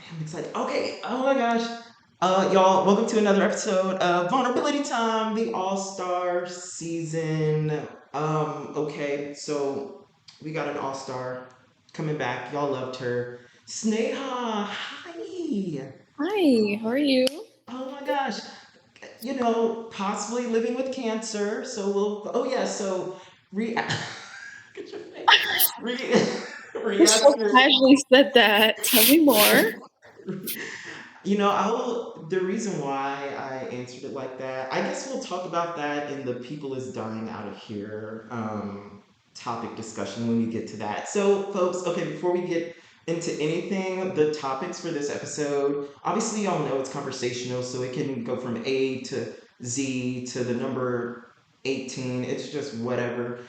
I'm excited. Okay. Oh my gosh. Y'all, welcome to another episode of Vulnerability Time, the All Star season. Okay, so we got an All Star coming back. Y'all loved her. Sneha, hi. Hi, how are you? Oh my gosh. Possibly living with cancer. So we'll. Oh yeah. So re. Get your face. Re. You so Reactor. casually said that. Tell me more. I will. The reason why I answered it like that, I guess we'll talk about that in the "people is dying out of here" topic discussion when we get to that. So, folks, okay, before we get into anything, the topics for this episode, obviously, y'all know it's conversational, so it can go from A to Z to the number 18. It's just whatever.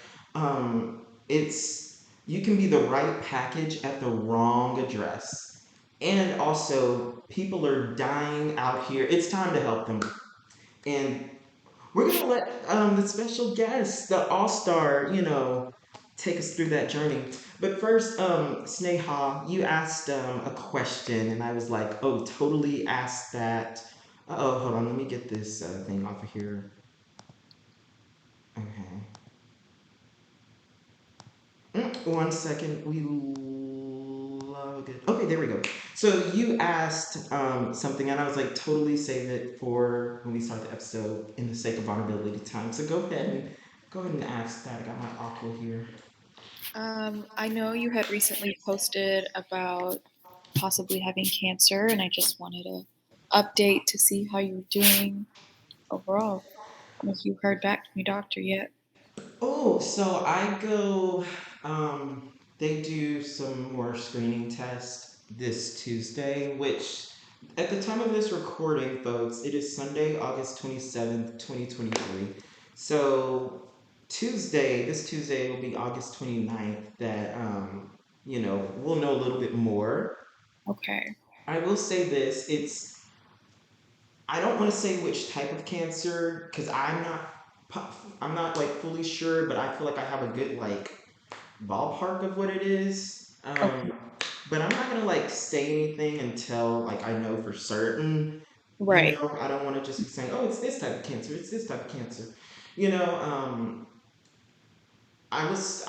It's you can be the right package at the wrong address. And also, people are dying out here. It's time to help them. And we're going to let the special guest, the all star, take us through that journey. But first, Sneha, you asked a question, and I was like, oh, totally ask that. Oh, hold on. Let me get this thing off of here. Okay. 1 second. We log it. Okay, there we go. So you asked something, and I was like, totally save it for when we start the episode in the sake of vulnerability time. So go ahead and ask that. I got my aqua here. I know you had recently posted about possibly having cancer, and I just wanted to update to see how you were doing overall. And if you heard back from your doctor yet. Oh, so I go. They do some more screening tests this Tuesday, which at the time of this recording, folks, it is Sunday, August 27th, 2023. So this Tuesday will be August 29th that, we'll know a little bit more. Okay. I will say this, I don't want to say which type of cancer because I'm not like fully sure, but I feel like I have a good like ballpark of what it is. Okay. But I'm not gonna like say anything until like I know for certain. Right. I don't want to just be saying, "Oh, it's this type of cancer. It's this type of cancer." You know, I was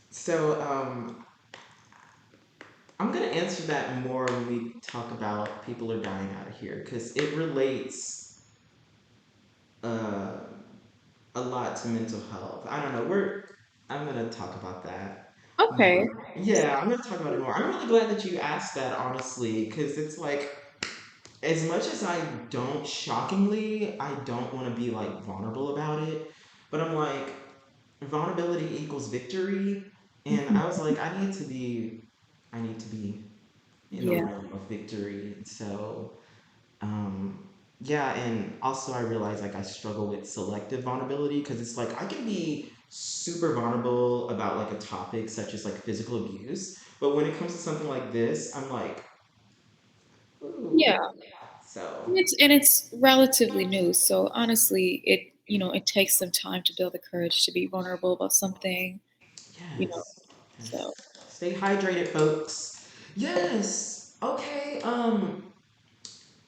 so I'm gonna answer that more when we talk about people are dying out of here because it relates uh, a lot to mental health. I don't know. I'm gonna talk about that Okay. more. Yeah, I'm gonna talk about it more. I'm really glad that you asked that, honestly, because it's like as much as shockingly, I don't want to be like vulnerable about it, but I'm like vulnerability equals victory, and Mhm. I was like, I need to be in the Yeah. realm of victory. So yeah, and also I realize like I struggle with selective vulnerability because it's like I can be super vulnerable about like a topic such as like physical abuse, but when it comes to something like this, I'm like, ooh. Yeah. So And it's relatively new, so honestly, it takes some time to build the courage to be vulnerable about something, you know. yes, So yes. Stay hydrated, folks. Yes. Okay.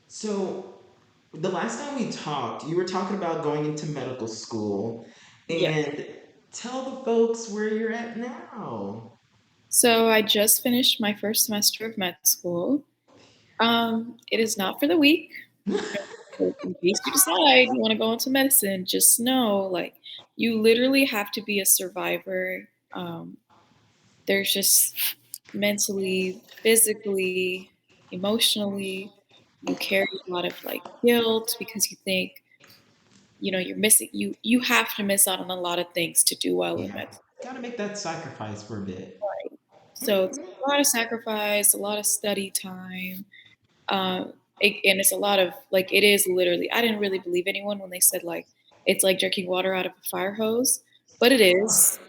So the last time we talked, you were talking about going into medical school, yeah. and tell the folks where you're at now. So I just finished my first semester of med school. It is not for the weak. So in case you decide you want to go into medicine, just know like you literally have to be a survivor. There's just mentally, physically, emotionally, you carry a lot of like guilt because you think, you're missing you have to miss out on a lot of things to do well in Yeah, med. gotta make that sacrifice for a bit. So it's a lot of sacrifice, a lot of study time. And it's a lot of like it is literally. I didn't really believe anyone when they said like it's like drinking water out of a fire hose, but it is.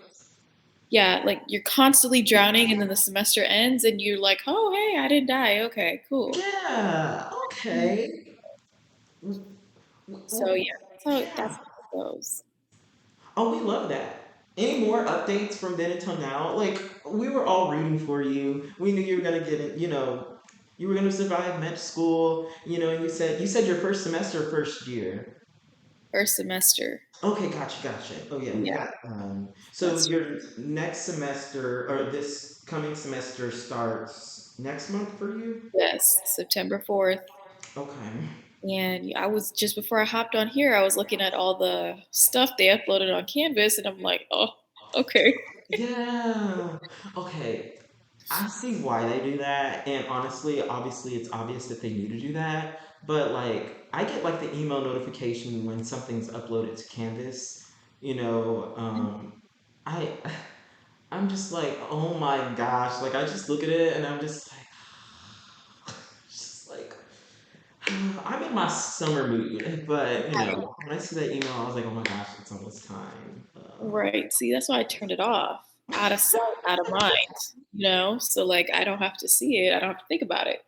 Yeah, like you're constantly drowning, and then the semester ends, and you're like, oh hey, I didn't die. Okay, cool. Yeah, okay. So yeah, so that's Yeah. how it goes. Oh, we love that. Any more updates from then until now? Like, we were all rooting for you. We knew you were gonna get it. You were gonna survive med school. And you said your first semester, first year. First semester. Okay, gotcha. Oh yeah, we Yeah, got. So semester. your next semester or this coming semester starts next month for you. Yes, September 4th. Okay. And I was just before I hopped on here, I was looking at all the stuff they uploaded on Canvas, and I'm like, oh, okay. Yeah. Okay. I see why they do that, and honestly, obviously, it's obvious that they need to do that. But like, I get like the email notification when something's uploaded to Canvas. You know, I, I'm just like, oh my gosh! Like, I just look at it and I'm just like, I'm in my summer mood. But when I see that email, I was like, oh my gosh, it's almost time. Right. See, that's why I turned it off. Out of sight, out of mind. So like I don't have to see it. I don't have to think about it.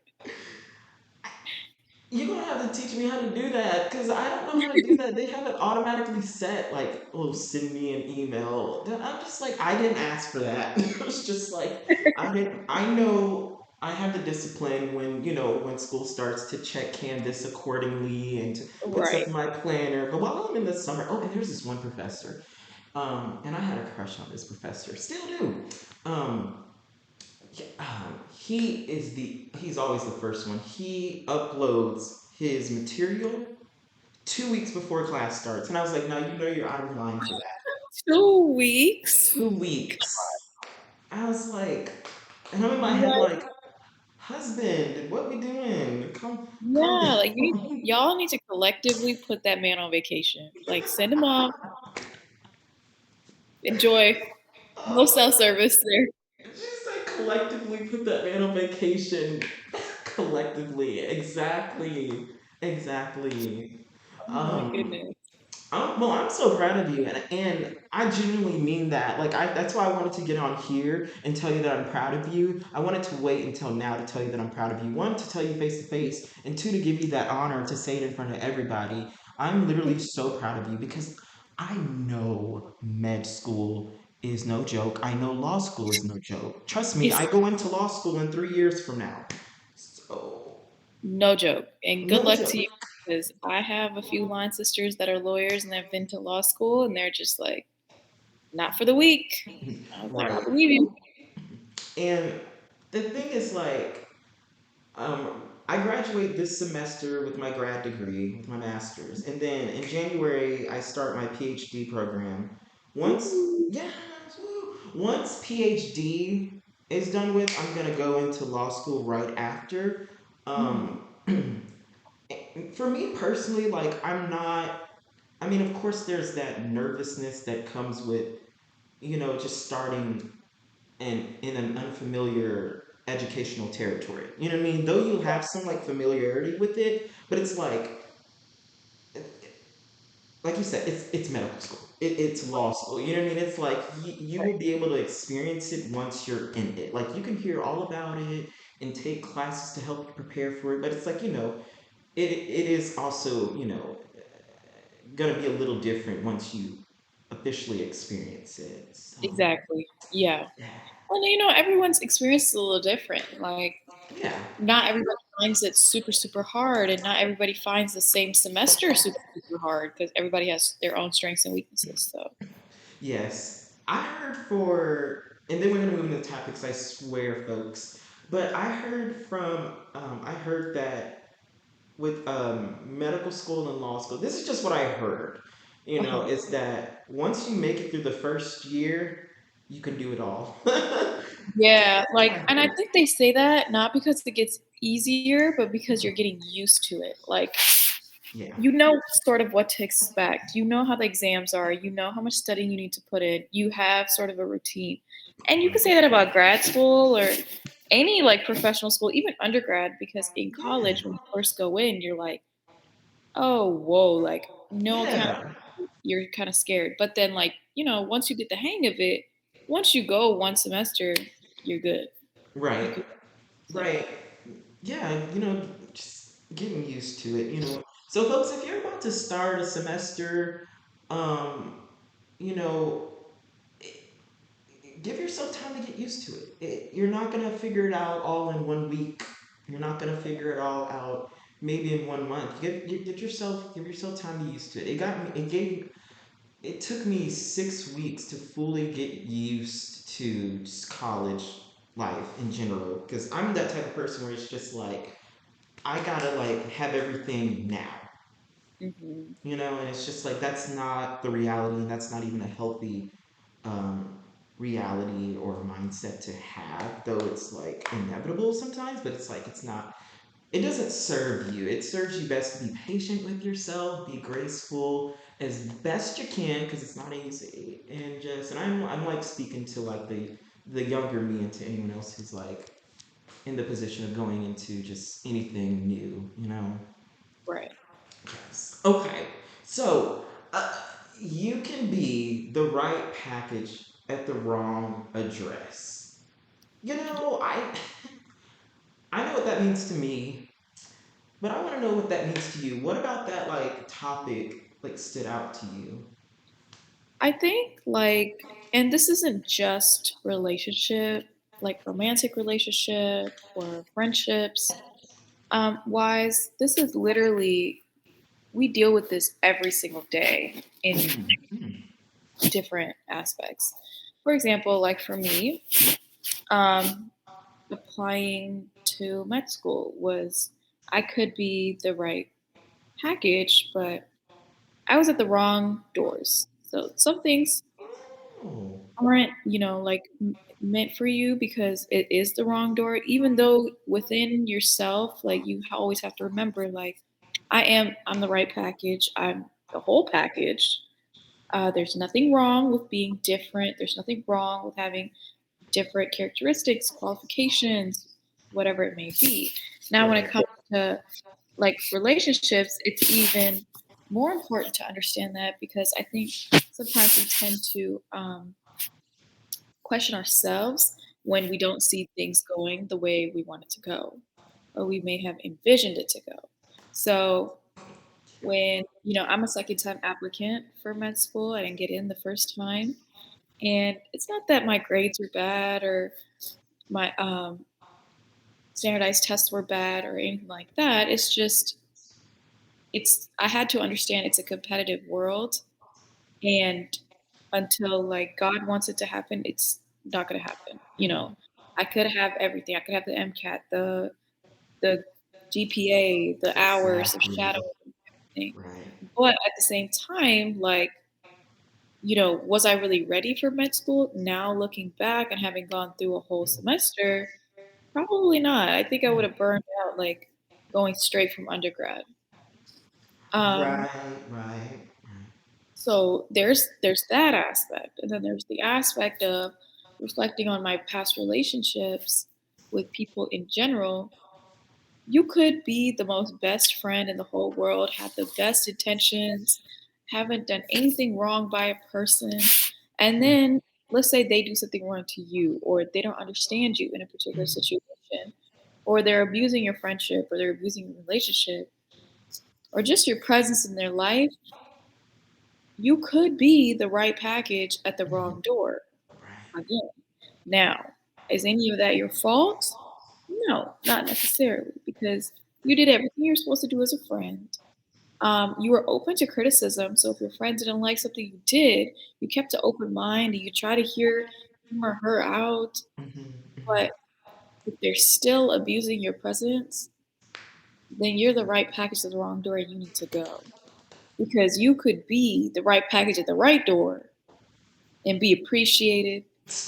You're gonna have to teach me how to do that because I don't know how to do that. They have it automatically set, like, oh, send me an email. Then I'm just like, I didn't ask for that. It's just like, I didn't. I know I have the discipline when school starts to check Canvas accordingly and to put stuff Right. in my planner. But while I'm in the summer, oh, and there's this one professor, and I had a crush on this professor, still do. Um, yeah, he's always the first one. He uploads his material 2 weeks before class starts. And I was like, no, you're out of line for that. 2 weeks. 2 weeks. I was like, and I'm in my head What? like, husband, what we doing? Calm Yeah, like down. y'all need to collectively put that man on vacation. Like send him off. Enjoy. No cell service there. Just like collectively put that man on vacation. Collectively. Exactly. Oh my Um, goodness. I'm so proud of you, and I genuinely mean that. Like, that's why I wanted to get on here and tell you that I'm proud of you. I wanted to wait until now to tell you that I'm proud of you. One, to tell you face to face, and two, to give you that honor to say it in front of everybody. I'm literally so proud of you because I know med school is no joke. I know law school is no joke. Trust me, It's I go into law school in 3 years from now. So, no joke. And good no luck to joke. you because I have a few line sisters that are lawyers and they've been to law school and they're just like, not for the weak. I was like, I Right. believe you. And the thing is, like, I graduate this semester with my grad degree, with my master's, and then in January I start my PhD program. Once, Ooh. yeah, once PhD is done with, I'm gonna go into law school right after. Mhm. Um, for me personally, like, I'm not. I mean, of course, there's that nervousness that comes with just starting in an unfamiliar educational territory. You know what I mean? Though you'll have some like familiarity with it, but it's like you said, it's medical school. It's law school. You know what I mean? It's like you will be able to experience it once you're in it. Like you can hear all about it and take classes to help you prepare for it, but it's like it is also gonna be a little different once you officially experience it. So Exactly. Yeah. yeah, Well, everyone's experience is a little different. Like, yeah. not everybody finds it super, super hard, and not everybody finds the same semester super, super hard because everybody has their own strengths and weaknesses. So, Yes. I heard and then we're going to move into topics, I swear, folks. But I heard that with medical school and law school, this is just what I heard, uh-huh. is that once you make it through the first year, you can do it all. Yeah, That's what like, I and I heard. think they say that not because it gets easier, but because you're getting used to it. Like, Yeah. sort of what to expect. You know how the exams are. You know how much studying you need to put in. You have sort of a routine. And you can say that about grad school or any like professional school, even undergrad, because in college, when Yeah. you first go in, you're like, oh, whoa, like no account, Yeah. you're kind of scared. But then, like, once you get the hang of it, once you go one semester, you're good. You Right. could, so, Right. Yeah, just getting used to it. So, folks, if you're about to start a semester, um, you know, give yourself time to get used to You're not gonna figure it out all in 1 week. You're not gonna figure it all out maybe in 1 month. Give yourself time to get used to it. It took me 6 weeks to fully get used to just college life in general because I'm that type of person where it's just like I gotta like have everything now, Hmm. and it's just like that's not the reality, and that's not even a healthy um, reality or mindset to have, though it's like inevitable sometimes, but it's like it's not, it doesn't serve you. It serves you best to be patient with yourself, be graceful as best you can, because it's not easy. And I'm like speaking to like the younger me and to anyone else who's like in the position of going into just anything new. Right. Yes. Okay. So you can be the right package at the wrong address. I know what that means to me, but I want to know what that means to you. What about that like topic like stood out to you? I think like, and this isn't just relationship, like romantic relationship or friendships. Wise, this is literally we deal with this every single day in Mm-hmm. different aspects. For example, like for me, um, applying to med school was I could be the right package, but I was at the wrong doors. So some things Oh. aren't, like meant for you because it is the wrong door, even though within yourself, like you always have to remember, like, I'm the right package. I'm the whole package. There's nothing wrong with being different. There's nothing wrong with having different characteristics, qualifications, whatever it may be. Now, when it Right. comes to like relationships, it's even more important to understand that because I think sometimes we tend to question ourselves when we don't see things going the way we want it to go, or we may have envisioned it to go. So, when, I'm a second time applicant for med school, I didn't get in the first time. And it's not that my grades were bad or my standardized tests were bad or anything like that. It's just, I had to understand it's a competitive world. And until like God wants it to happen, it's not going to happen. I could have everything. I could have the MCAT, the GPA, the hours of Exactly. shadowing, everything. Right. But at the same time, like, was I really ready for med school? Now looking back and having gone through a whole semester, probably not. I think I would have burned out like going straight from undergrad. Um, Right. Right. so there's that aspect, and then there's the aspect of reflecting on my past relationships with people in general. You could be the most best friend in the whole world, have the best intentions, haven't done anything wrong by a person, and Right. then let's say they do something wrong to you, or they don't understand you in a particular Mm. situation, or they're abusing your friendship, or they're abusing your relationship, or just your presence in their life. You could be the right package at the Mm. wrong door Right. again. Now, is any of that your fault? No, not necessarily, because you did everything you're supposed to do as a friend. You were open to criticism. So if your friend didn't like something you did, you kept an open mind and you try to hear him or her out. Mm-hmm. But if they're still abusing your presence, then you're the right package at the wrong door and you need to go. Because you could be the right package at the right door and be appreciated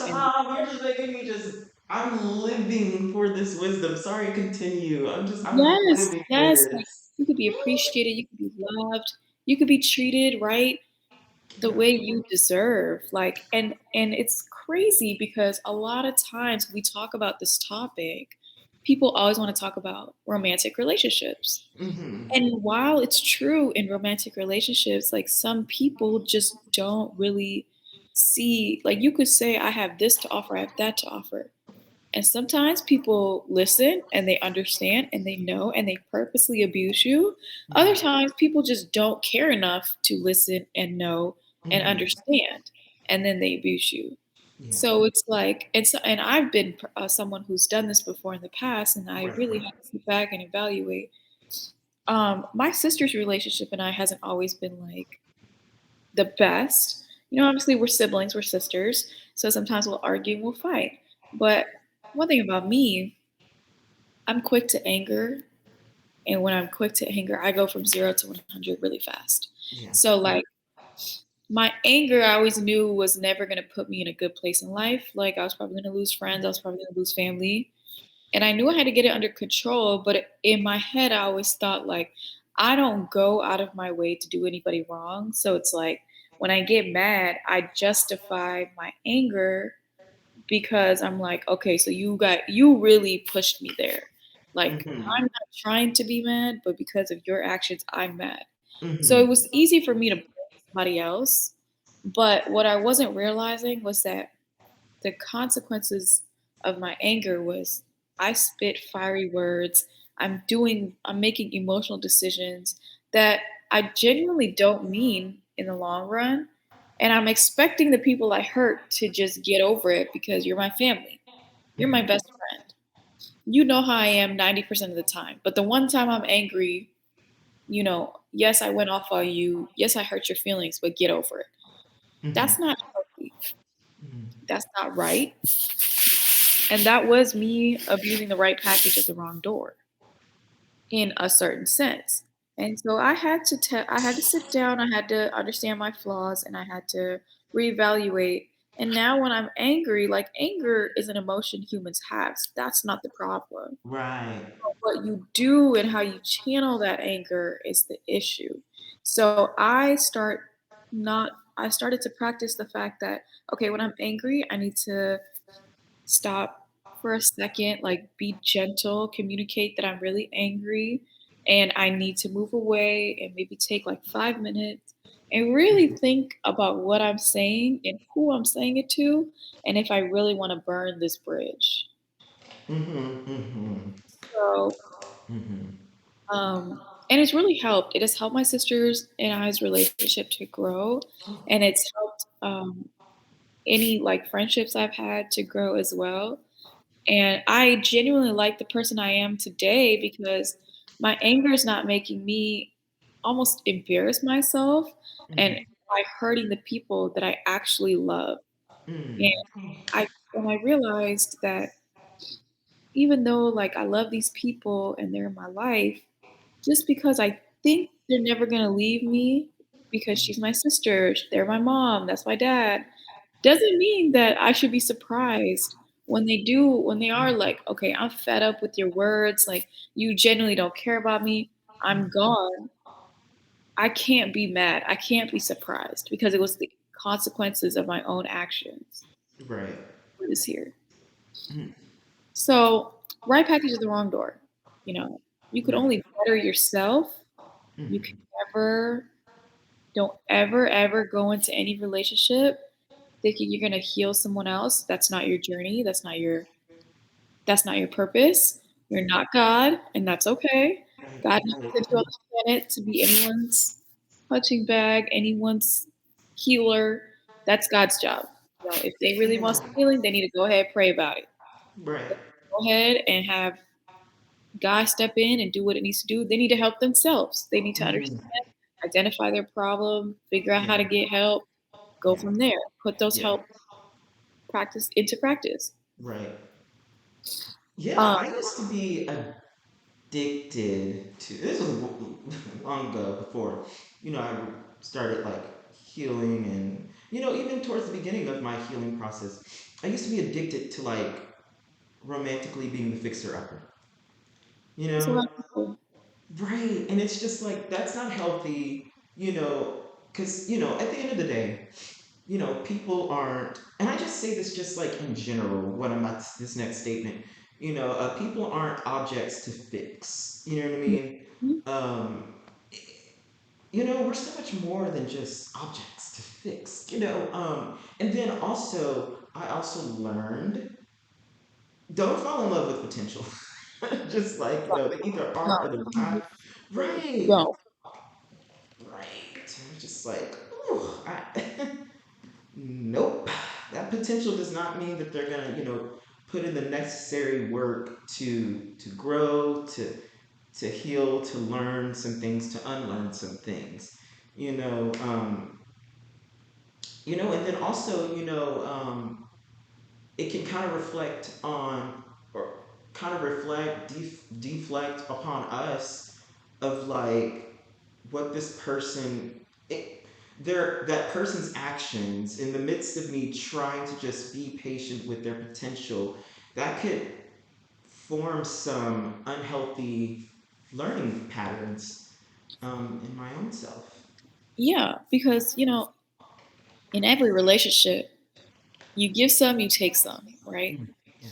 and be Stop! You're just making me just. I'm living for this wisdom. Sorry, continue. I'm yes, living for yes, like this. you could be appreciated, you could be loved, you could be treated right the way you deserve. Like and it's crazy because a lot of times we talk about this topic, people always want to talk about romantic relationships. Mm-hmm. And while it's true in romantic relationships, like some people just don't really see, like you could say, I have this to offer, I have that to offer. And sometimes people listen and they understand and they know and they purposely abuse you. Other Mm-hmm. times people just don't care enough to listen and know and Mm-hmm. understand. And then they abuse you. Yeah. So it's like, and I've been someone who's done this before in the past, and I Right. really had to sit back and evaluate. My sister's relationship and I hasn't always been like the best. Obviously we're siblings, we're sisters, so sometimes we'll argue and we'll fight. But one thing about me, I'm quick to anger, and when I'm quick to anger, I go from 0 to 100 really fast. Yeah. So like my anger, I always knew was never going to put me in a good place in life. Like I was probably going to lose friends, I was probably going to lose family, and I knew I had to get it under control. But in my head, I always thought like I don't go out of my way to do anybody wrong. So it's like when I get mad, I justify my anger because I'm like, okay, so you really pushed me there. Like Mm-hmm. I'm not trying to be mad, but because of your actions, I'm mad. So it Mm-hmm. was easy for me to blame somebody else. But what I wasn't realizing was that the consequences of my anger was I spit fiery words. I'm making emotional decisions that I genuinely don't mean in the long run. And I'm expecting the people I hurt to just get over it because you're my family. You're my Mm-hmm. best friend. You know how I am 90% of the time. But the one time I'm angry, yes, I went off on you. Yes, I hurt your feelings, but get over it. Mm-hmm. That's not healthy. Mm-hmm. That's not right. And that was me abusing the right package at the wrong door in a certain sense. And so I had to sit down, I had to understand my flaws, and I had to reevaluate. And now when I'm angry, like anger is an emotion humans have. That's not the problem. Right. What you do and how you channel that anger is the issue. So I started to practice the fact that okay, when I'm angry, I need to stop for a second, like be gentle, communicate that I'm really angry and I need to move away and maybe take like 5 minutes and really think about what I'm saying and who I'm saying it to and if I really want to burn this bridge. Mm-hmm. Mm-hmm. So, Mm-hmm. and it's really helped. It has helped my sisters and I's relationship to grow, and it's helped any like friendships I've had to grow as well. And I genuinely like the person I am today because my anger is not making me almost embarrass myself and Mm-hmm. by hurting the people that I actually love. And Mm-hmm. I realized that even though like I love these people and they're in my life, just because I think they're never gonna leave me because she's my sister, they're my mom, that's my dad, doesn't mean that I should be surprised when they are like, okay, I'm fed up with your words, like you genuinely don't care about me, I'm gone. I can't be mad. I can't be surprised because it was the consequences of my own actions. Right. What is here? Mm-hmm. So, right package is the wrong door. You know, you could Right. only better yourself. You can Mm-hmm. never, don't ever, ever go into any relationship thinking you're gonna heal someone else. That's not your journey. That's not your purpose. You're not God, and that's okay. Right. God didn't Right. put you on this planet to be anyone's punching bag, anyone's healer. That's God's job. If they really want some Yeah. healing, they need to go ahead and pray about it. Right. Go ahead and have God step in and do what it needs to do. They need to help themselves. They need to understand, Mm-hmm. identify their problem, figure out how to Yeah. get help, go Yeah. from there. Put those Yeah. help practice into practice. Right. Yeah, Um, I used to be addicted to this was long ago before, I started like healing and even towards the beginning of my healing process, I used to be addicted to like romantically being the fixer upper. You it's a know? lot of people. Right. And it's just like that's not healthy, because at the end of the day, people aren't, and I just say this just like in general, what I'm about this next statement, people aren't objects to fix. You know what I mean? Mhm. Um, we're so much more than just objects to fix, and then also, I also learned don't fall in love with potential. Just like, they either are or they're not. Right. Go. Right. It's just like, ooh, nope. That potential does not mean that they're gonna, put in the necessary work to grow, to heal, to learn some things, to unlearn some things. You know, and then also, it can kind of reflect on, or kind of deflect upon us of like what this person, that person's actions in the midst of me trying to just be patient with their potential, that could form some unhealthy learning patterns in my own self. Yeah, because in every relationship, you give some, you take some, right? Mm, yeah.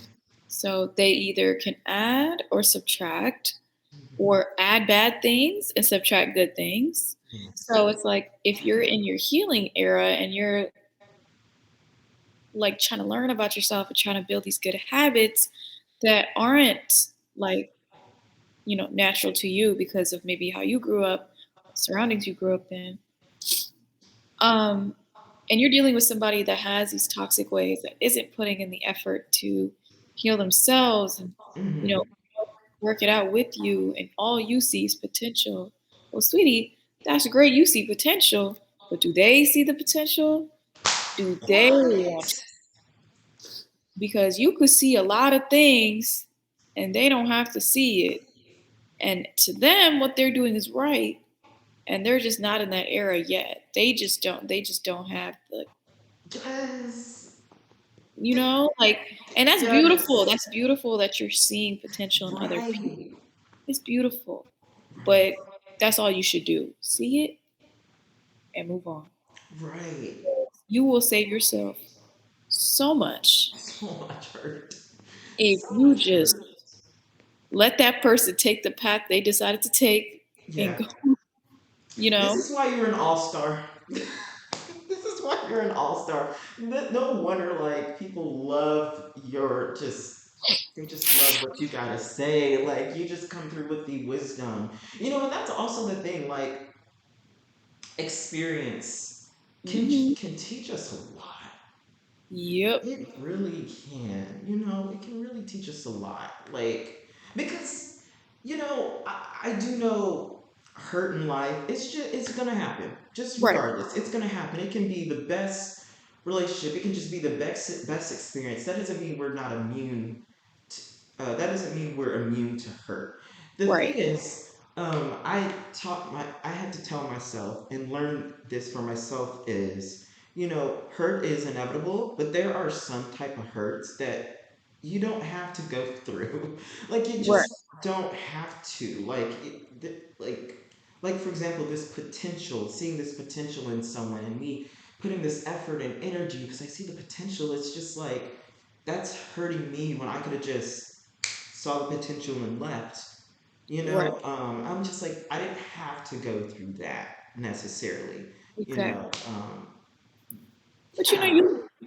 So they either can add or subtract, Mhm. or add bad things and subtract good things. Yes. So it's like if you're in your healing era and you're like trying to learn about yourself and trying to build these good habits that aren't like, natural to you because of maybe how you grew up, surroundings you grew up in. Um, and you're dealing with somebody that has these toxic ways that isn't putting in the effort to heal themselves and, you know, Hmm. work it out with you, and all you see is potential. Well, sweetie, that's great. You see potential, but do they see the potential? Do they want What? you? Because you could see a lot of things and they don't have to see it. And to them, what they're doing is right. And they're just not in that era yet. They just don't have the, Yes. like, and that's beautiful. Yes. That's beautiful that you're seeing potential in other people. Right. It's beautiful. Right. But that's all you should do. See it and move on. Right. You will save yourself so much So much hurt. if So you much just hurt. let that person take the path they decided to take and Yeah. go, you This know? is why you're an all-star. This is why you're an all-star. No wonder like people love your just, they just love what you gotta say. Like you just come through with the wisdom. And that's also the thing, like experience Hmm. can teach us a lot. Yep. It really can. It can really teach us a lot. Like, because, I do know hurt in life, it's gonna happen. Just Right. regardless, it's gonna happen. It can be the best relationship, it can just be the best experience. That doesn't mean we're not immune to, that doesn't mean we're immune to hurt. The thing Right. is, I had to tell myself and learn this for myself is, hurt is inevitable, but there are some type of hurts that you don't have to go through. Like you Right. just don't have to. Like for example, this potential, seeing this potential in someone, and me putting this effort and energy because I see the potential. It's just like that's hurting me when I could have just saw the potential and left. Right. I'm just like I didn't have to go through that necessarily. You know, Exactly. um, But yeah,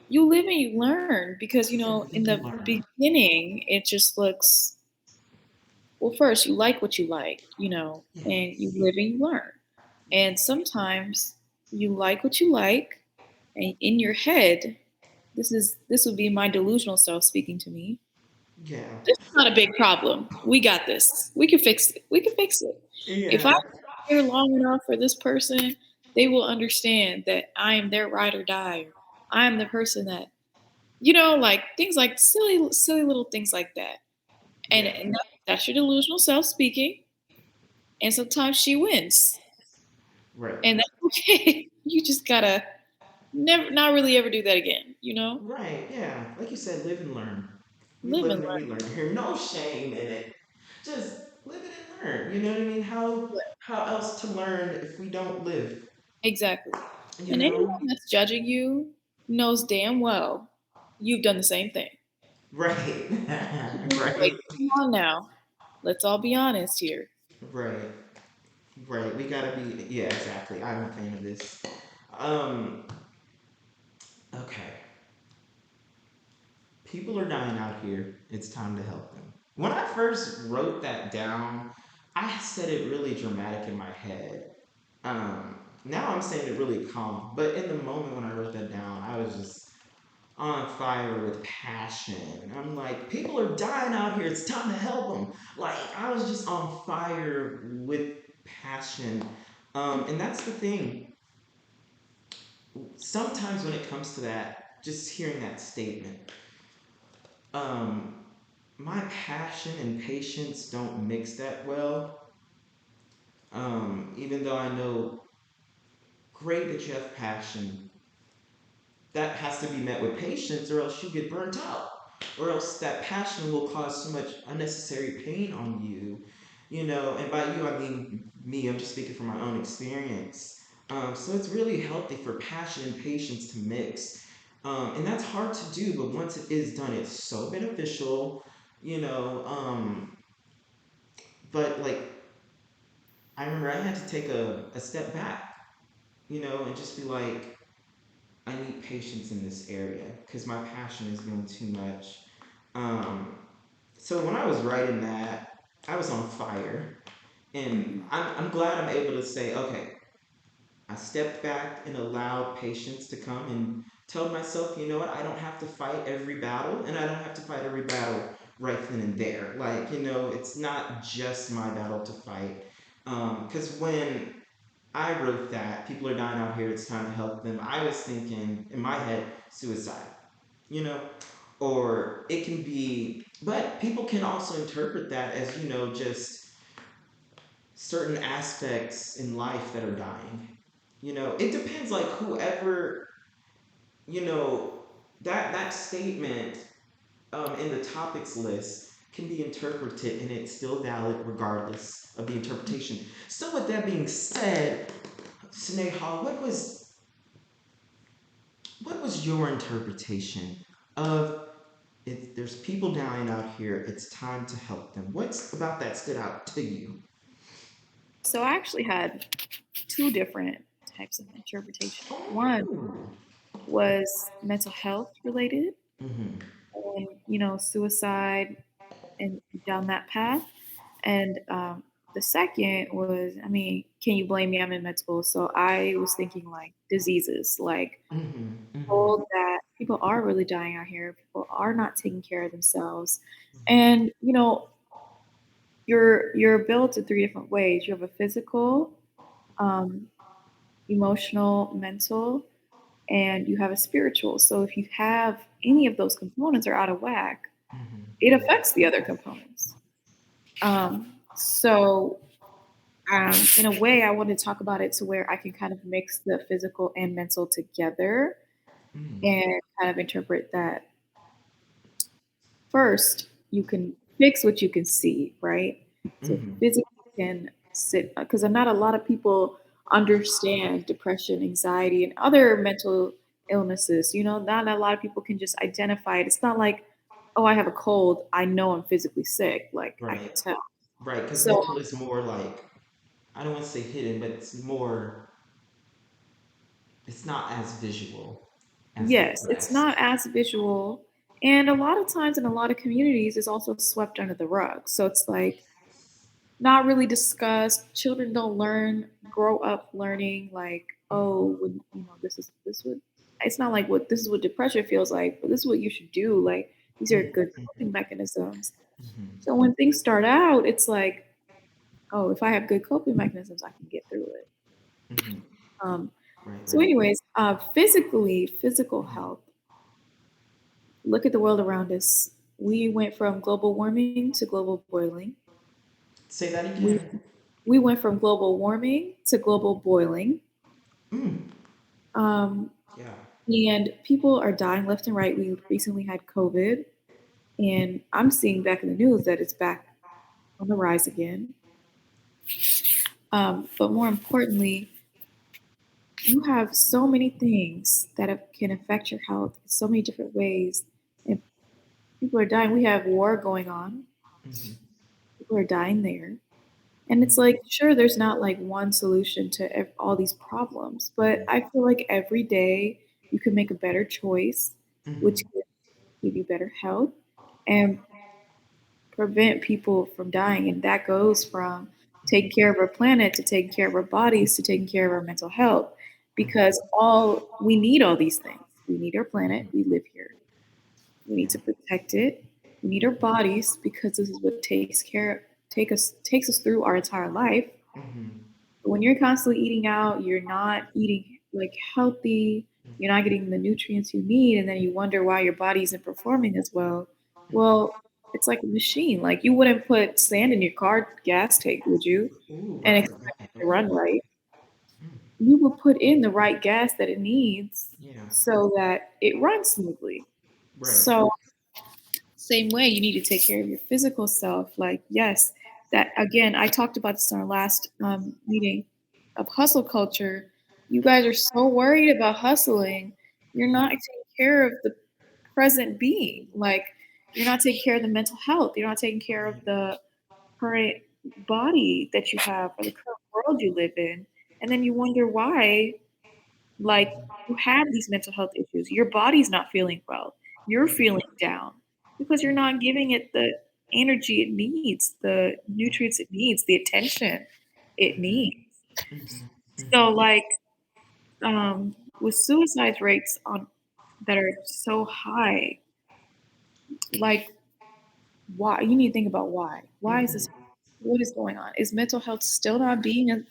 you live and you learn because you in live and the learn. beginning it just looks, well, first you like what you like, and you Yes. live and you learn. And sometimes you like what you like, and in your head, this would be my delusional self speaking to me. Yeah. This is not a big problem. We got this. We can fix it. We can fix it. If I Yeah. stay here long enough for this person, they will understand that I am their ride or die. Or I am the person that, like things like silly, silly little things like that. And, Yeah. and that's your delusional self speaking. And sometimes she wins, Right. and that's okay. You just gotta never, not really ever do that again. Right. Yeah. Like you said, live and learn. We Live live and and we learn. learn. Here, no shame in it. Just live it and learn. You know what I mean? How else to learn if we don't live? Exactly. You And anyone know? that's judging you knows damn well you've done the same thing. Right. Like, Right. come on now. Let's all be honest here. Right. Right. We gotta be. Yeah. Exactly. I'm a fan of this. Um. Okay. People are dying out here. It's time to help them. When I first wrote that down, I said it really dramatic in my head. Now I'm saying it really calm. But in the moment when I wrote that down, I was just on fire with passion. I'm like, people are dying out here. It's time to help them. Like, I was just on fire with passion. And that's the thing. Sometimes when it comes to that, just hearing that statement, um, my passion and patience don't mix that well. Even though I know great that you have passion, that has to be met with patience or else you get burnt out. Or else that passion will cause so much unnecessary pain on you. And by you I mean me, I'm just speaking from my own experience. So it's really healthy for passion and patience to mix. And that's hard to do, but once it is done, it's so beneficial, you know. But like, I remember I had to take a step back, and just be like, I need patience in this area because my passion is doing too much. Um, so when I was writing that, I was on fire, and Mhm. I'm glad I'm able to say, okay, I stepped back and allowed patience to come and told myself, you know what, I don't have to fight every battle, and I don't have to fight every battle right then and there. Like, it's not just my battle to fight. Because when I wrote that people are dying out here, it's time to help them, I was thinking in my head, suicide, you know? Or it can be, but people can also interpret that as, just certain aspects in life that are dying. It depends, like whoever, you know, that statement in the topics list can be interpreted and it's still valid regardless of the interpretation. So, with that being said, Sneha, what was your interpretation of it? There's people dying out here. It's time to help them. What's about that stood out to you? So I actually had two different types of interpretation. One Oh. was mental health related, Mm-hmm. and suicide and down that path. And the second was, I mean, can you blame me? I'm in med school, so I was thinking like diseases, like Mm-hmm. Mm-hmm. told that people are really dying out here. People are not taking care of themselves, and you're built in three different ways. You have a physical, um, emotional, mental, and you have a spiritual. So if you have any of those components are out of whack, it Mm-hmm. affects the other components. So in a way, I want to talk about it to where I can kind of mix the physical and mental together Mm-hmm. and kind of interpret that first, you can fix what you can see, right? So Mm-hmm. physically can sit because not a lot of people understand depression, anxiety, and other mental illnesses. Not a lot of people can just identify it. It's not like, oh, I have a cold. I know I'm physically sick. Like I can Right. tell. Right. Because So mental is more like, I don't want to say hidden, but it's more. It's not as visual as the yes, it's rest. not as visual. And a lot of times in a lot of communities, it's also swept under the rug. So it's like not really discussed. Children don't grow up learning like, oh, when this would. It's not like what this is what depression feels like, but this is what you should do. Like these are good Mm-hmm. coping mechanisms. Mm-hmm. So when things start out, it's like, oh, if I have good coping mechanisms, I can get through it. Mm-hmm. Um, Right. so, Right. anyways, physical health. Look at the world around us. We went from global warming to global boiling. Say that We again. we went from global warming to global boiling. Mm. Um, Yeah. and people are dying left and right. We recently had COVID, and I'm seeing back in the news that it's back on the rise again. But more importantly, you have so many things that can affect your health in so many different ways. And people are dying. We have war going on. Mm-hmm. People are dying there. And it's like, sure, there's not like one solution to all these problems, but I feel like every day you can make a better choice, which Mm-hmm. can give you better health and prevent people from dying. And that goes from taking care of our planet to taking care of our bodies to taking care of our mental health, Mm-hmm. because all we need all these things. We need our planet. We live here. We need to protect it. We need our bodies because this is what takes us through our entire life. Mhm. But when you're constantly eating out, you're not eating like healthy, you're not getting the nutrients you need, and then you wonder why your body isn't performing as well. Well, it's like a machine. Like you wouldn't put sand in your car gas tank, would you? Ooh, And right, expect right. it to Okay. run right. Mm, You would put in the right gas that it needs yeah. so that it runs smoothly. Right. So same way, you need to take care of your physical self. Like, yes, that again, I talked about this in our last meeting of hustle culture. You guys are so worried about hustling, you're not taking care of the present being. Like, you're not taking care of the mental health. You're not taking care of Right. the current body that you have or the current world you live in. And then you wonder why like, you have these mental health issues. Your body's not feeling well. You're feeling down because you're not giving it the energy it needs, the nutrients it needs, the attention it Mhm. needs. Mhm. So, Mhm. like, with suicide rates on that are so high, like, why? You need to think about why. Why is this? Mhm. What is going on? Is mental health still not being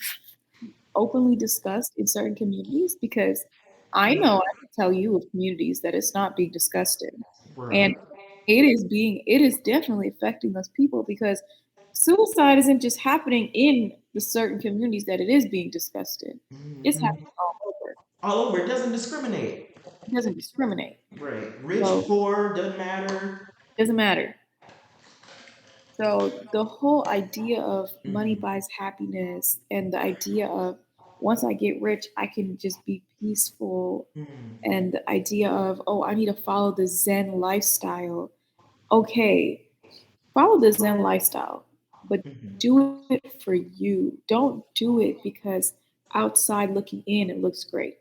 openly discussed in certain communities? Because I know Mm, I can tell you of communities that it's not being discussed in. And right. it is definitely affecting those people because suicide isn't just happening in the certain communities that it is being discussed in. It's Mhm. happening all over. All over. It doesn't discriminate. It doesn't discriminate. Right. Rich, So poor, doesn't matter. it doesn't matter. So the whole idea of money Mhm. buys happiness and the idea of once I get rich, I can just be peaceful Mhm. and the idea of, oh, I need to follow the Zen lifestyle. Okay, follow the Zen lifestyle, but Mhm. do it for you. Don't do it because outside looking in, it looks great.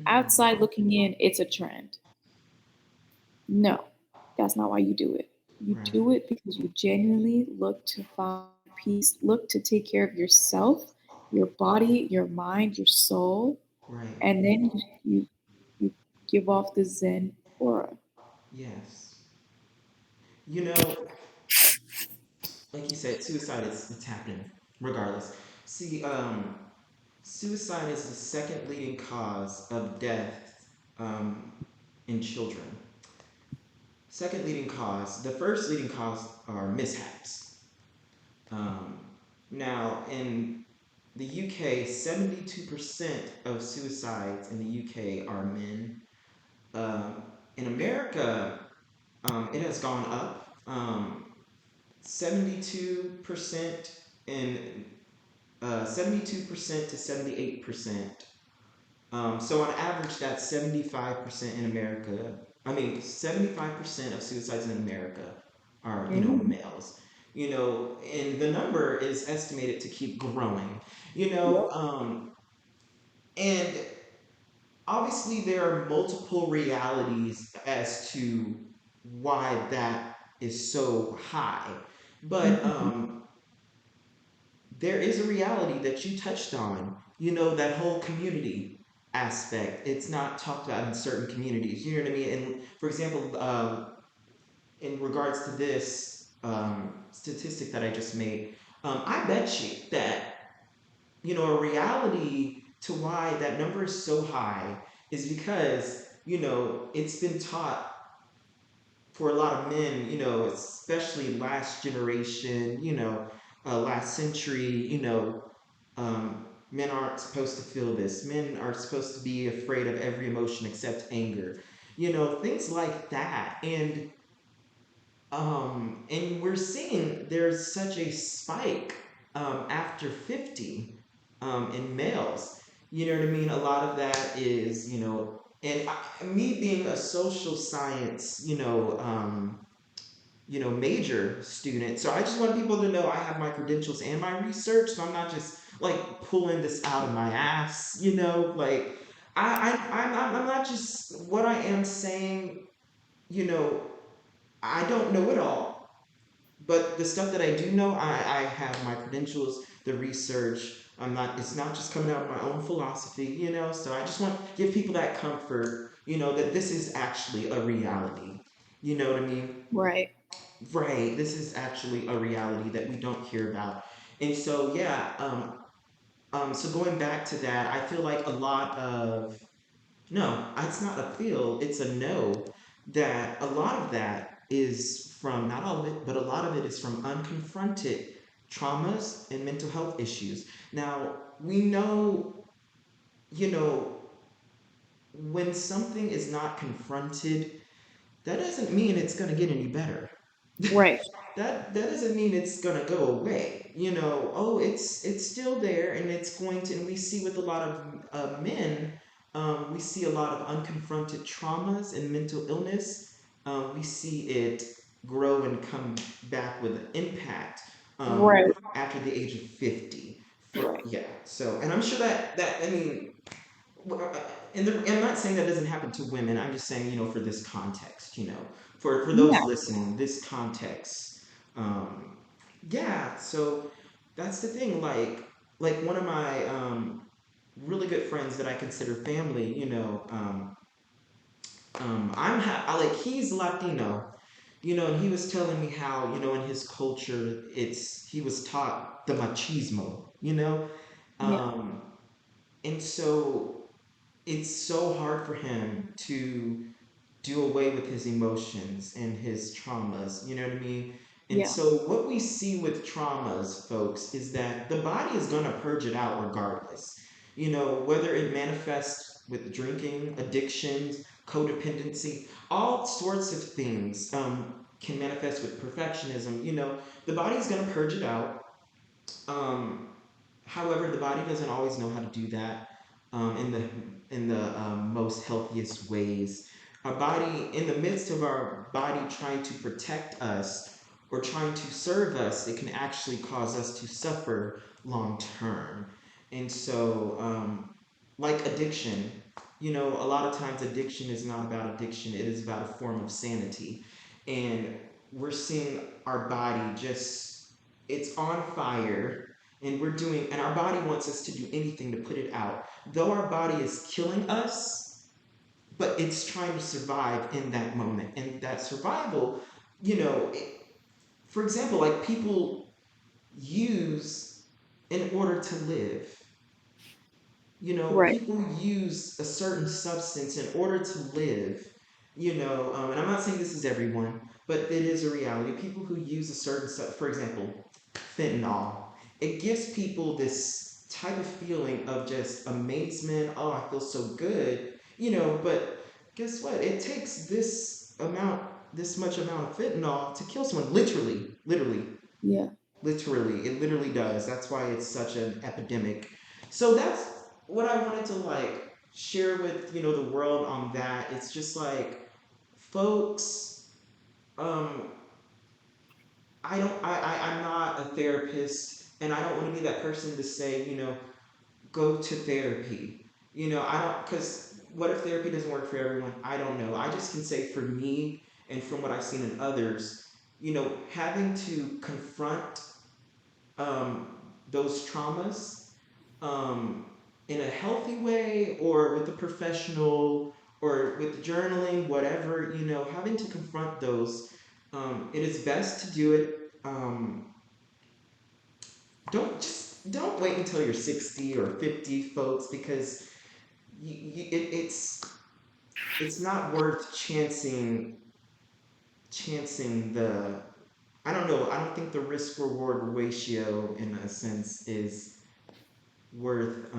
Outside Mhm. looking in, it's a trend. No, that's not why you do it. You Right. do it because you genuinely look to find peace, look to take care of yourself, your body, your mind, your soul, Right. and then you give off the Zen aura. Yes. You know, like you said, suicide is it's happening regardless. See, suicide is the second leading cause of death in children. Second leading cause. The first leading cause are mishaps. Um, Now, in the UK, 72% of suicides in the UK are men. Um, in America, it has gone up. 72% in 72% to 78%. So on average, that's 75% in America. I mean, 75% of suicides in America are, Mhm. males. And the number is estimated to keep growing. Yep. And obviously there are multiple realities as to why that is so high. But Mhm. there is a reality that you touched on. That whole community aspect. It's not talked about in certain communities. You know what I mean? And for example, in regards to this statistic that I just made, I bet you that a reality to why that number is so high is because it's been taught for a lot of men, especially last generation, last century, men aren't supposed to feel this. Men are supposed to be afraid of every emotion except anger. Things like that. And we're seeing there's such a spike after 50 in males. You know what I mean? A lot of that is, and me being a social science, major student. So I just want people to know I have my credentials and my research. So I'm not just like pulling this out of my ass, like I'm not just what I am saying, you know, I don't know it all, but the stuff that I do know, I have my credentials, the research. It's not just coming out of my own philosophy, so I just want to give people that comfort, that this is actually a reality. You know what I mean? Right. Right. This is actually a reality that we don't hear about. And so, yeah, so going back to that, I feel like a lot of, no, it's not a feel, it's a no, that a lot of that is from, not all of it, but a lot of it is from unconfronted traumas and mental health issues. Now, we know, you know, when something is not confronted, that doesn't mean it's going to get any better. Right. That doesn't mean it's gonna go away. Oh, it's still there, and it's going to. And we see with a lot of men, we see a lot of unconfronted traumas and mental illness. We see it grow and come back with an impact Right. after the age of 50. For Right. yeah, so and I'm sure that I mean I'm not saying that doesn't happen to women. I'm just saying, for this context, for those Yeah. listening, this context. Um, yeah, so that's the thing. Like one of my really good friends that I consider family. I like he's Latino. And he was telling me how in his culture he was taught the machismo. Yeah. Um, and so it's so hard for him to do away with his emotions and his traumas. You know what I mean? And Yeah. so, what we see with traumas, folks, is that the body is going to purge it out regardless. Whether it manifests with drinking, addictions, codependency, all sorts of things can manifest with perfectionism. The body's going to purge it out. Um, However, the body doesn't always know how to do that in the most healthiest ways. Our body, in the midst of our body trying to protect us or trying to serve us, it can actually cause us to suffer long term. And so, like addiction, a lot of times addiction is not about addiction, it is about a form of sanity. And we're seeing our body just, it's on fire, and our body wants us to do anything to put it out. Though our body is killing us, but it's trying to survive in that moment. And that survival, you know, it, for example, like people use in order to live. Right. People use a certain substance in order to live. And I'm not saying this is everyone, but it is a reality. People who use a certain stuff, for example, fentanyl, it gives people this type of feeling of just amazement. Oh, I feel so good. But guess what? It takes this much amount of fentanyl to kill someone. Literally, literally, Yeah. literally, it literally does. That's why it's such an epidemic. So that's what I wanted to like share with the world on that. It's just like, folks, um, I'm not a therapist, and I don't want to be that person to say, go to therapy. I don't, because what if therapy doesn't work for everyone? I don't know. I just can say for me and from what I've seen in others, having to confront um, those traumas um, in a healthy way or with a professional or with journaling, whatever, having to confront those, it is best to do it. Don't wait until you're 60 or 50, folks, because it's not worth chancing the. I don't know. I don't think the risk reward ratio, in a sense, is worth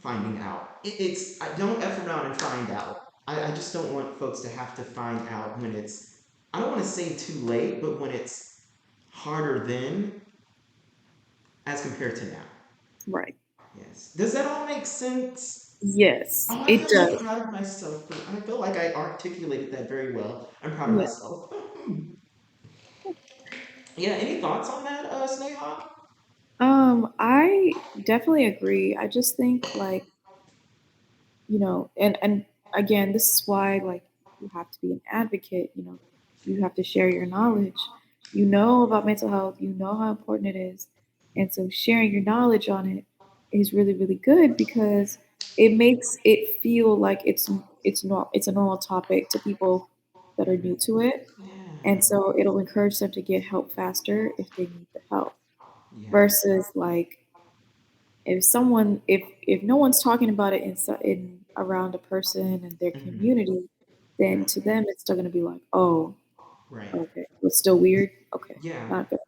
finding out. I don't F around and find out. I just don't want folks to have to find out when it's, I don't want to say too late, but when it's harder then as compared to now. Right. Yes. Does that all make sense? Yes, Oh, I it feel so does. proud of myself. I feel like I articulated that very well. I'm proud of Yeah. myself. Yeah, any thoughts on that, Sneha? I definitely agree. I just think like, and again, this is why like you have to be an advocate, you have to share your knowledge. You know about mental health, you know how important it is. And so sharing your knowledge on it is really, really good because it makes it feel like it's a normal topic to people that are new to it, and Yeah. so it'll encourage them to get help faster if they need the help. Yeah. Versus like if no one's talking about it in around a person and their Hmm. community, then to them it's still gonna be like, oh, Right. okay, it's still weird. Okay, Yeah. not good.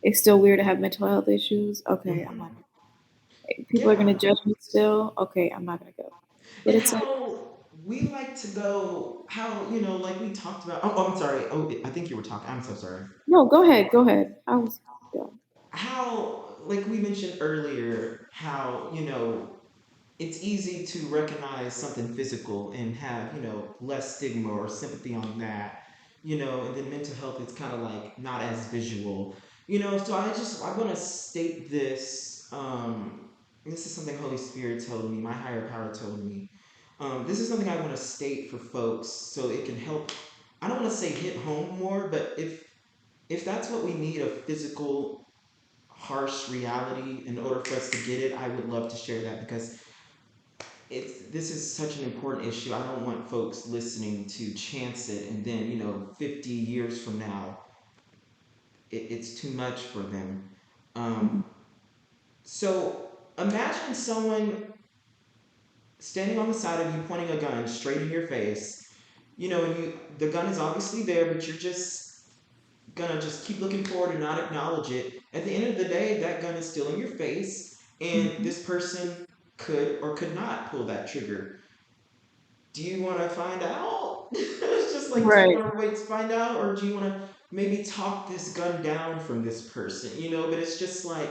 It's still weird to have mental health issues. Okay, I'm not. Hmm. People are gonna Yeah. judge me still. Okay, I'm not gonna go. But And it's like, how we like to go, how, like we talked about. Oh, I'm sorry. Oh, I think you were talking. I'm so sorry. no, go ahead, go ahead. I was done. How, like we mentioned earlier, how, it's easy to recognize something physical and have, less stigma or sympathy on that, and then mental health, it's kind of like not as visual, so I want to state this. This is something Holy Spirit told me, my higher power told me. This is something I want to state for folks so it can help. I don't want to say hit home more, but if that's what we need, a physical harsh reality in order for us to get it, I would love to share that because this is such an important issue. I don't want folks listening to chance it and then 50 years from now it's too much for them. Mhm. So imagine someone standing on the side of you pointing a gun straight in your face. And the gun is obviously there, but you're just gonna just keep looking forward and not acknowledge it. At the end of the day, that gun is still in your face, and Mhm. this person could or could not pull that trigger. Do you want to find out? It's just like, do you Right, want to wait to find out, or do you want to maybe talk this gun down from this person? But it's just like,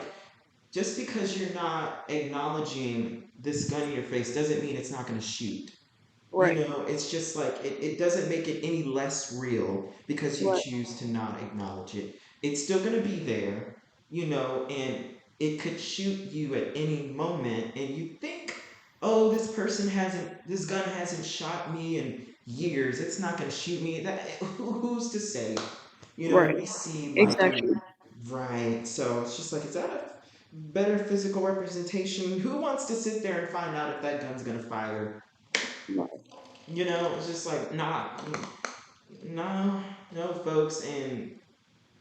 just because you're not acknowledging this gun in your face doesn't mean it's not going to shoot. right, It's just like it doesn't make it any less real because you right, choose to not acknowledge it. It's still going to be there, and it could shoot you at any moment. And you think, oh, this gun hasn't shot me in years. It's not going to shoot me. Who's to say? And right. we see like, Exactly. right. So it's just like, is that a better physical representation? Who wants to sit there and find out if that gun's going to fire? Right, It's just like, no, no, folks, and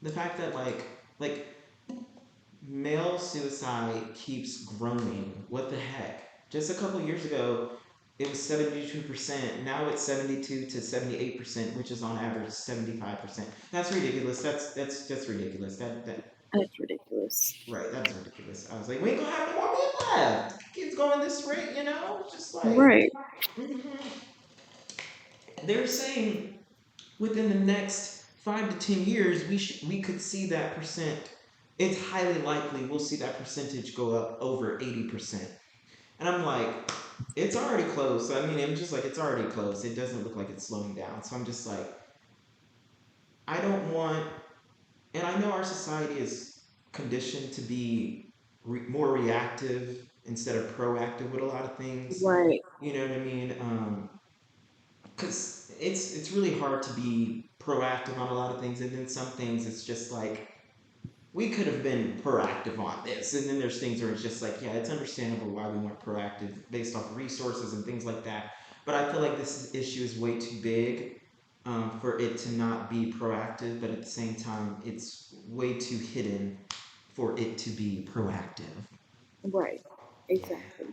the fact that like male suicide keeps growing. What the heck? Just a couple years ago, it was 72%. Now it's 72 to 78%, which is on average 75%. That's ridiculous. That's just ridiculous. That that's ridiculous. right. That's ridiculous. I was like, we ain't gonna have no more men left. Kids going this rate, just like. Right, Mhm. They're saying within the next 5 to 10 years, we could see that percent. It's highly likely we'll see that percentage go up over 80%. And I'm like, it's already close. I mean, I'm just like, it's already close. It doesn't look like it's slowing down. So I'm just like, I don't want, and I know our society is conditioned to be more reactive instead of proactive with a lot of things. right, You know what I mean? Because it's really hard to be proactive on a lot of things, and then some things it's just like we could have been proactive on this, and then there's things where it's just like, yeah, it's understandable why we weren't proactive based off resources and things like that. But I feel like this issue is way too big for it to not be proactive, but at the same time, it's way too hidden for it to be proactive. right. Yeah. Exactly.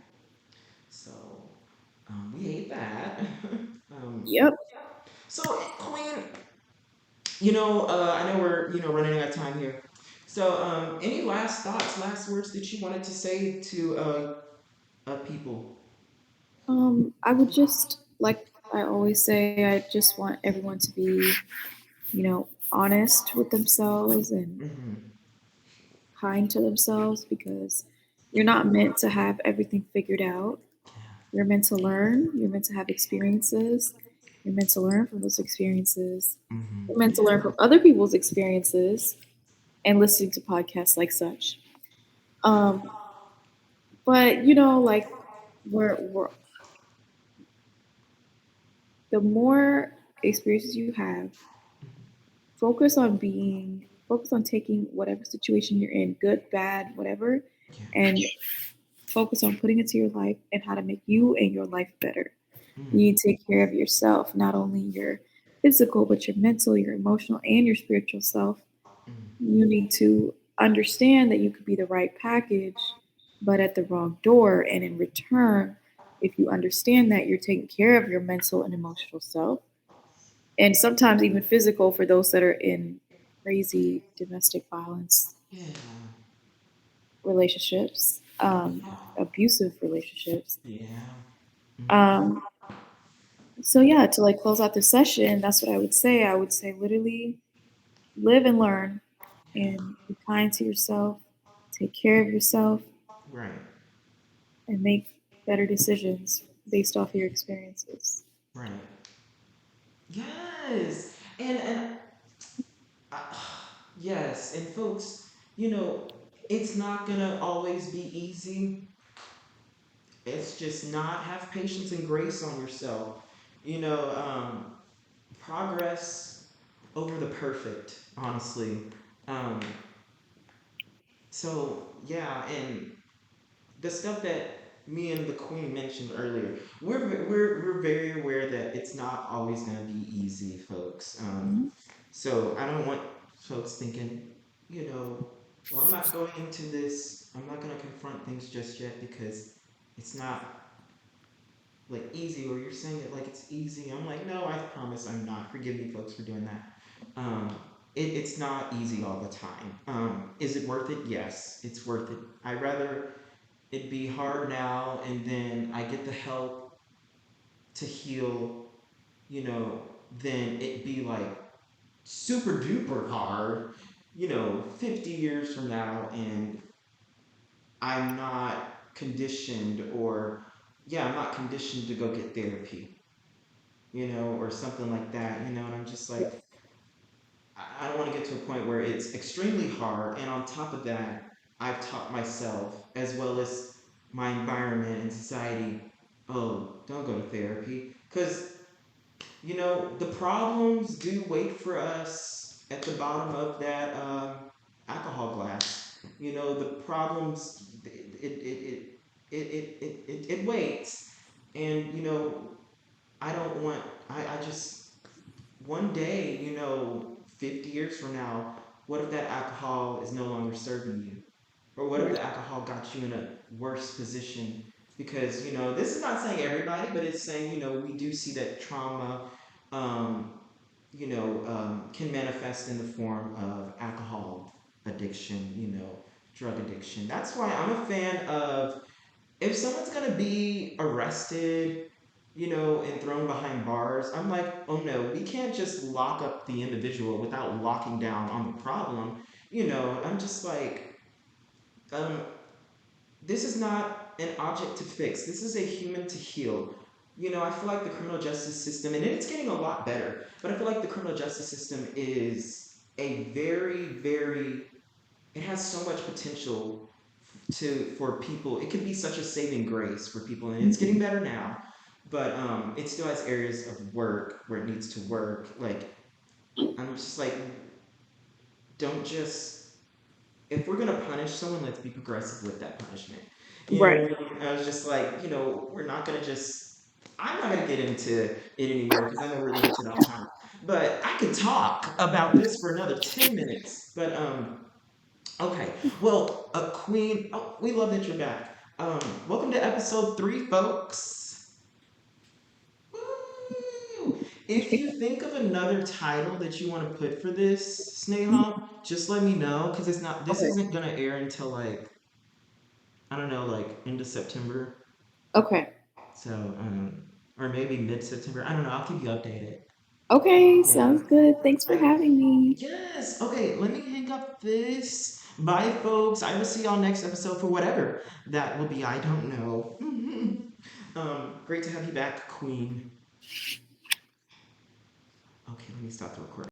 So we hate that. um, Yep. so, Queen, I know we're running out of time here. So, any last thoughts, last words that you wanted to say to people? I would just like I always say, I just want everyone to be, honest with themselves and Mm-hmm. kind to themselves because you're not meant to have everything figured out. You're meant to learn, you're meant to have experiences, you're meant to learn from those experiences, you're Mm-hmm. meant to learn from other people's experiences and listening to podcasts like such. Um, but like we're the more experiences you have, focus on taking whatever situation you're in, good, bad, whatever, Yeah. and focus on putting into your life and how to make you and your life better. You Mm, need to take care of yourself, not only your physical, but your mental, your emotional, and your spiritual self. mm. You need to understand that you could be the right package, but at the wrong door. And in return, if you understand that, you're taking care of your mental and emotional self, and sometimes even physical for those that are in crazy domestic violence Yeah. relationships, Yeah. abusive relationships. Yeah. Mm. Um, so yeah, to like close out the session, that's what I would say. I would say literally live and learn Yeah. and be kind to yourself, take care of yourself, Right. and make better decisions based off your experiences. Right. Yes. And uh, yes, and folks, it's not gonna always be easy. It's just not. Have patience and grace on yourself. You know, progress over the perfect, honestly. Um, so yeah, and the stuff that me and the queen mentioned earlier, we're very aware that it's not always gonna be easy, folks. Mhm. So I don't want folks thinking, well, I'm not going into this. I'm not gonna confront things just yet because it's not like easy, or you're saying it like it's easy. I'm like, no, I promise I'm not. Forgive me, folks, for doing that. It's not easy all the time. Is it worth it? Yes, it's worth it. I'd rather it be hard now and then I get the help to heal, you know, than it be like super duper hard, 50 years from now and I'm not conditioned, or, yeah, I'm not conditioned to go get therapy, or something like that, and I'm just like, I don't want to get to a point where it's extremely hard, and on top of that, I've taught myself as well as my environment and society, oh, don't go to therapy, because the problems do wait for us at the bottom of that alcohol glass. The problems, it waits, and I don't want. I just, one day, 50 years from now, what if that alcohol is no longer serving you? Or what if Right. the alcohol got you in a worse position? Because, this is not saying everybody, but it's saying, we do see that trauma, um, can manifest in the form of alcohol addiction, drug addiction. That's why I'm a fan of, if someone's gonna be arrested, and thrown behind bars, I'm like, oh no, we can't just lock up the individual without locking down on the problem. I'm just like, um, this is not an object to fix. This is a human to heal. I feel like the criminal justice system, and it's getting a lot better, but I feel like the criminal justice system is a very, very, it has so much potential for people. It could be such a saving grace for people, and it's getting Mhm. better now. But it still has areas of work where it needs to work. Like, I'm just like, don't just, if we're gonna punish someone, let's be progressive with that punishment. You know Right. what I mean? I was just like, we're not gonna just. I'm not gonna get into it anymore because I know we're limited on time. But I could talk about this for another 10 minutes. But okay. Well, Queen. Oh, we love that you're back. Welcome to episode 3, folks. Woo! If you think of another title that you want to put for this, Sneha, just let me know because it's not. This Okay. isn't gonna air until like, I don't know, like end of September. Okay. So or maybe mid September. I don't know. I'll keep you updated. Okay. Yeah. Sounds good. Thanks for I having me. Yes. Okay. Let me hang up this. Bye, folks. I will see y'all next episode for whatever that will be. I don't know. Great to have you back, Queen. Okay. Let me stop the recording.